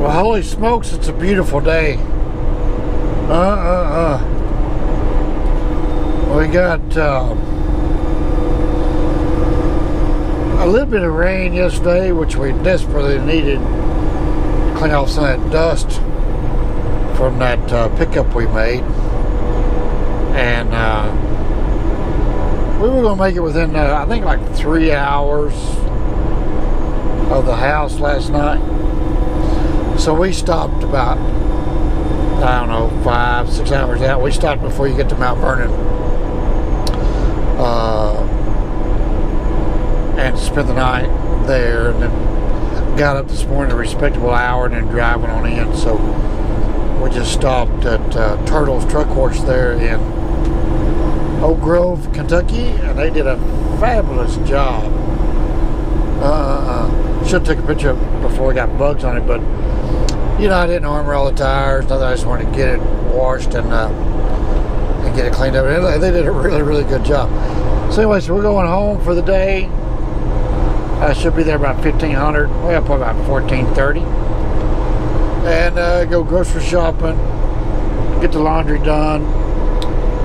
Well, holy smokes, it's a beautiful day. We got a little bit of rain yesterday, which we desperately needed to clean off some of that dust from that pickup we made. And we were going to make it within, I think, like 3 hours of the house last night. So we stopped about, I don't know, 5-6 hours out. We stopped before you get to Mount Vernon. And spent the night there, and then got up this morning a respectable hour and then driving on in. So we just stopped at Turtle's Truck Wash there in Oak Grove, Kentucky, and they did a fabulous job. Should have took a picture of it before we got bugs on it, but you know, I didn't armor all the tires. Nothing. I just wanted to get it washed and get it cleaned up. And they did a really, really good job. So anyway, so we're going home for the day. I should be there about 1500. Well, probably about 1430. And go grocery shopping, get the laundry done,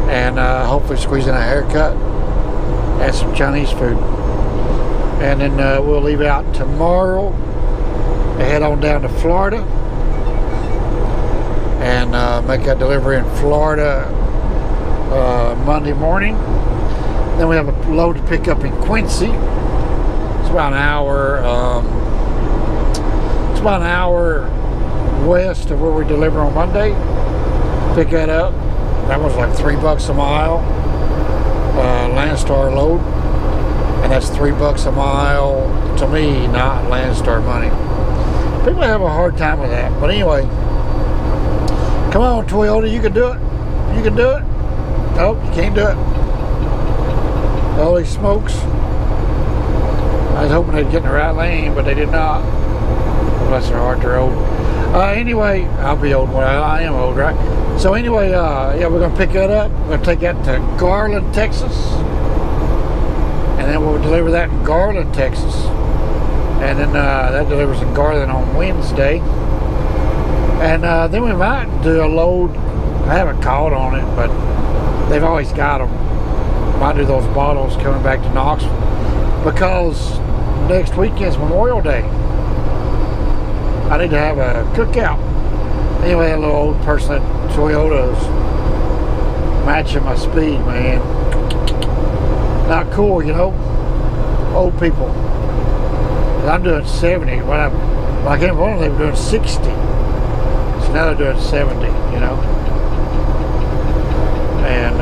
and hopefully squeeze in a haircut and some Chinese food. And then we'll leave out tomorrow and head on down to Florida and make that delivery in Florida Monday morning. Then we have a load to pick up in Quincy. It's about an hour. It's about an hour west of where we deliver on Monday. Pick that up. That was like $3 a mile. Landstar load, and that's $3 a mile to me, not Landstar money. People have a hard time with that, but anyway. Come on, Toyota, you can do it. You can do it. Nope, you can't do it. Holy smokes. I was hoping they'd get in the right lane, but they did not. Bless their heart, they're old. Anyway, I'll be old. Well, I am old, right? So anyway, yeah, we're going to pick that up. We're going to take that to Garland, Texas. And then we'll deliver that in Garland, Texas. And then that delivers in Garland on Wednesday. And then we might do a load. I haven't called on it, but they've always got them. Might do those bottles coming back to Knoxville, because next weekend's Memorial Day. I need to have a cookout. Anyway, a little old person at Toyota's matching my speed, man. Not cool, you know. Old people. I'm doing 70. When I came home, they were doing 60. So now they're doing 70, you know. And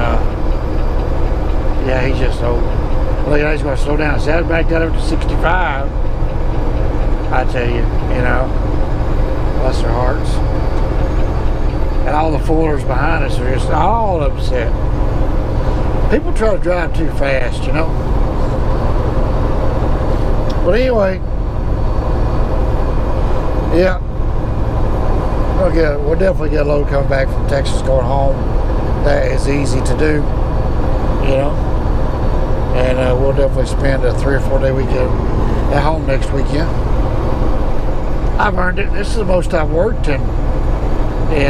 yeah, he's just old. Look, he's going to slow down. See, I backed that up to 65. I tell you, you know. Bless their hearts. And all the foolers behind us are just all upset. People try to drive too fast, you know. But anyway, yeah. We'll definitely get a load coming back from Texas going home. That is easy to do, you know. And we'll definitely spend a 3 or 4 day weekend at home next weekend. I've earned it. This is the most I've worked in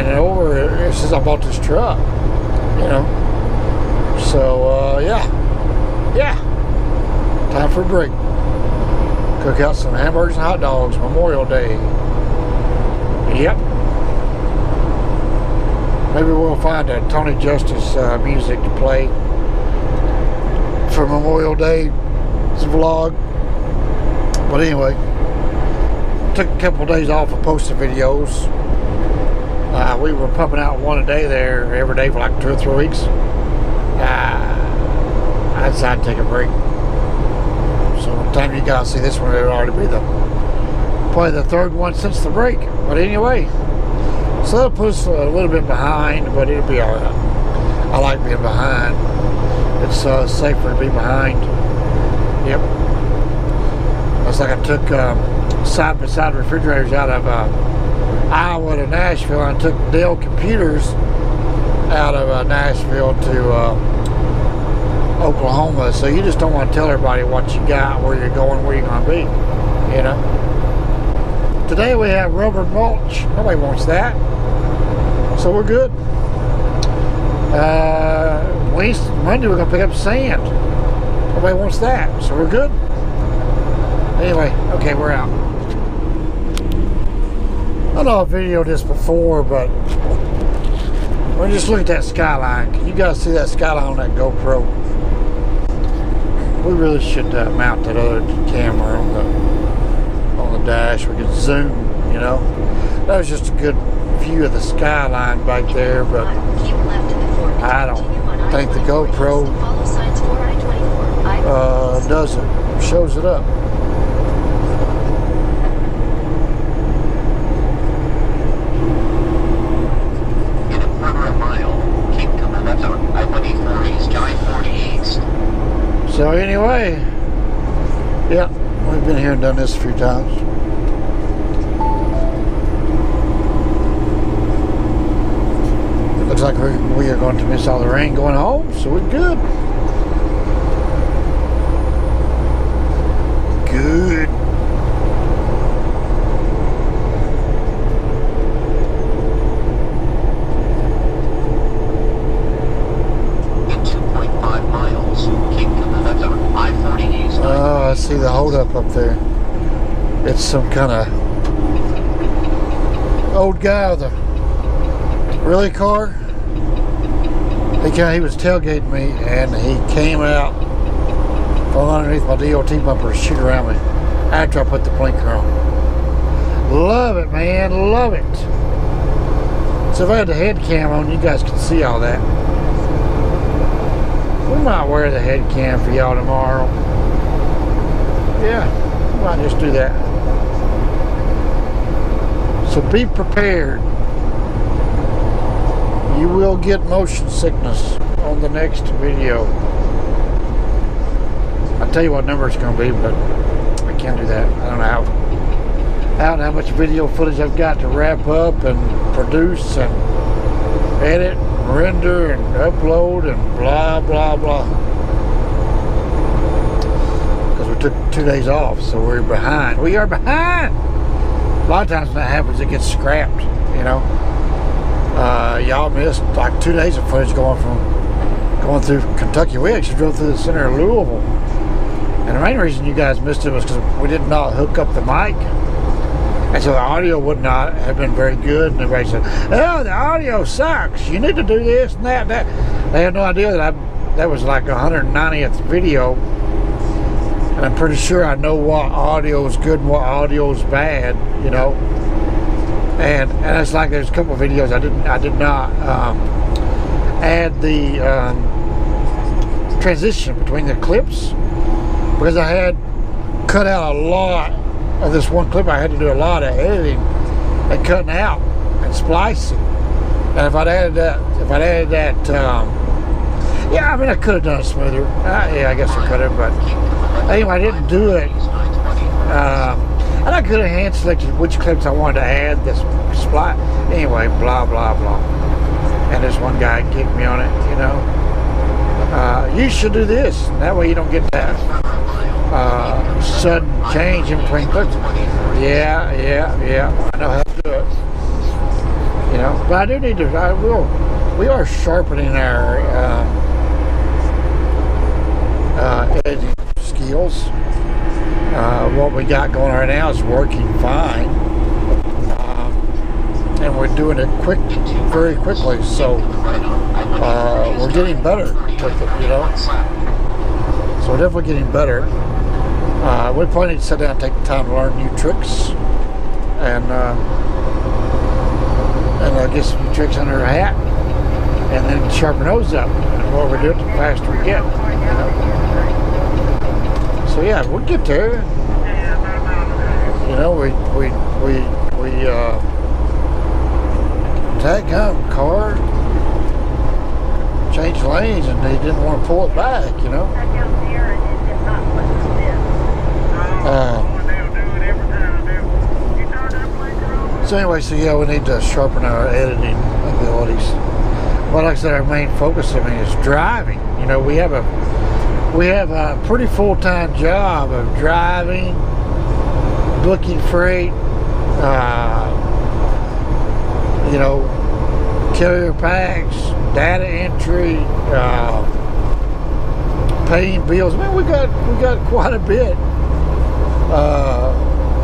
over since I bought this truck, you know. So yeah, time for a break. Cook out some hamburgers and hot dogs. Memorial Day. Yep. Maybe we'll find a Tony Justice music to play for Memorial Day. It's a vlog. But anyway, took a couple of days off of posting videos. We were pumping out one a day there every day for like 2 or 3 weeks. I decided to take a break. So by the time you guys see this one, it'll already be probably the 3rd one since the break. But anyway, so that'll put us a little bit behind, but it'll be alright. I like being behind. It's safer to be behind. Yep. Looks like I took side-by-side refrigerators out of Iowa to Nashville, and I took Dell computers out of Nashville to Oklahoma. So you just don't want to tell everybody what you got, where you're going, where you're going to be, you know. Today we have rubber mulch. Nobody wants that. So we're good. Monday we're going to pick up sand. Nobody wants that. So we're good. Anyway, okay, we're out. I know I've videoed this before, but we're just looking at that skyline. Can you guys see that skyline on that GoPro? We really should mount that other camera on the dash. We could zoom, you know. That was just a good view of the skyline back there, but I don't think the GoPro does it, shows it up. So anyway, yeah, we've been here and done this a few times. It looks like we are going to miss all the rain going home, so we're good. Good. I see the holdup up there. It's some kind of old guy with a rally car. He was tailgating me and he came out from underneath my DOT bumper to shoot around me after I put the blinker on. Love it, man, love it. So if I had the head cam on, you guys can see all that. We might wear the head cam for y'all tomorrow. Yeah, we might just do that. So be prepared. You will get motion sickness on the next video. I'll tell you what number it's going to be, but I can't do that. I don't know how much video footage I've got to wrap up and produce and edit, and render and upload and blah, blah, blah. Took 2 days off, so we're behind. We are behind. A lot of times when that happens, it gets scrapped, you know. Y'all missed like 2 days of footage going through Kentucky. We actually drove through the center of Louisville, and the main reason you guys missed it was because we did not hook up the mic, and so the audio would not have been very good. And everybody said, "Oh, the audio sucks. You need to do this and that." They had no idea that was like 190th video. And I'm pretty sure I know what audio is good and what audio is bad, you know. And it's like there's a couple of videos I did not add the transition between the clips because I had cut out a lot of this one clip. I had to do a lot of editing and cutting out and splicing. And if I'd added that, yeah, I mean I could have done it smoother. Yeah, I guess I could have, but. Anyway, I didn't do it, and I could have hand selected which clips I wanted to add this spot. Anyway, blah, blah, blah. And this one guy kicked me on it, you know. You should do this. That way you don't get that sudden change in between clips. Yeah, I know how to do it. You know, but I do need to, we are sharpening our editing skills. What we got going right now is working fine, and we're doing it very quickly. So we're getting better with it, you know. So we're definitely getting better. We probably need to sit down and take the time to learn new tricks, and get some new tricks under our hat, and then sharpen those up. And the more we do it, the faster we get. You know? So yeah, we'll get there. You know, we tag come car, changed lanes, and they didn't want to pull it back. You know. So anyway, so yeah, we need to sharpen our editing abilities. But like I said, our main focus, I mean, is driving. You know, we have a pretty full-time job of driving, booking freight, you know, carrier packs, data entry, paying bills. I mean, we got quite a bit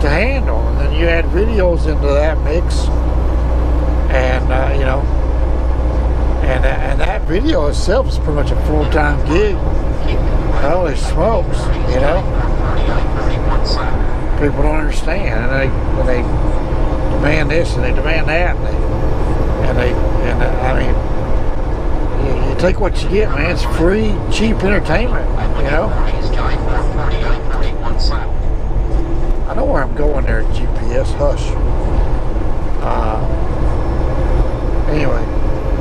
to handle. And then you add videos into that mix, and you know, and that video itself is pretty much a full-time gig. Holy smokes, you know. People don't understand, and they demand this and they demand that, and I mean, you take what you get, man. It's free, cheap entertainment, you know. I know where I'm going there, GPS. Hush. Anyway,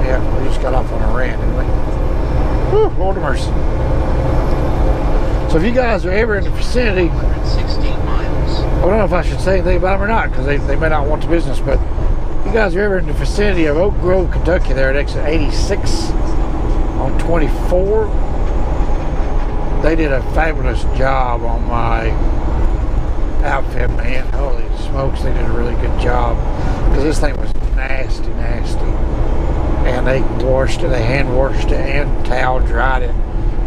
yeah, we just got off on a rant, didn't we? Whew, Lord of mercy. So if you guys are ever in the vicinity, I don't know if I should say anything about them or not, because they may not want the business, but if you guys are ever in the vicinity of Oak Grove, Kentucky, there at exit 86 on 24, they did a fabulous job on my outfit, man. Holy smokes, they did a really good job, because this thing was nasty, and they washed it, they hand washed it and towel dried it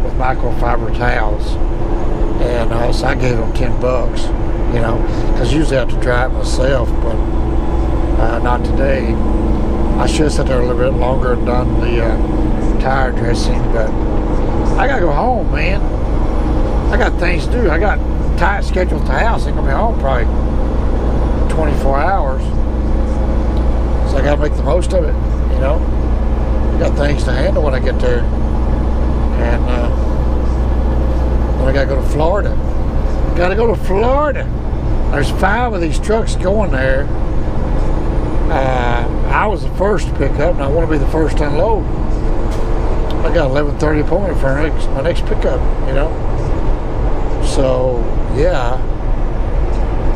with microfiber towels, and so I gave them $10, you know, because usually I have to dry it myself, but not today. I should have sat there a little bit longer and done the tire dressing, but I gotta go home, man. I got things to do. I got tight schedule at the house. I'm gonna be home probably 24 hours, so I gotta make the most of it, you know. I got things to handle when I get there, and then I gotta go to Florida. Gotta go to Florida. There's 5 of these trucks going there. I was the first to pick up, and I want to be the first to unload. I got 11:30 appointment for my next pickup, you know. So yeah,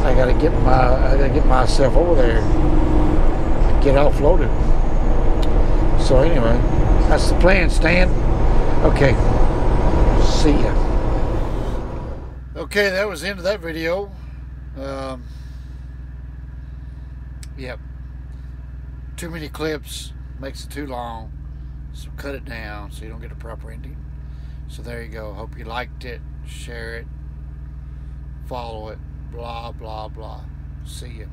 I gotta get myself over there and get offloaded. So anyway, that's the plan, Stan. Okay, see ya. Okay, that was the end of that video. Yep. Too many clips makes it too long, so cut it down so you don't get a proper ending. So there you go. Hope you liked it. Share it. Follow it. Blah, blah, blah. See ya.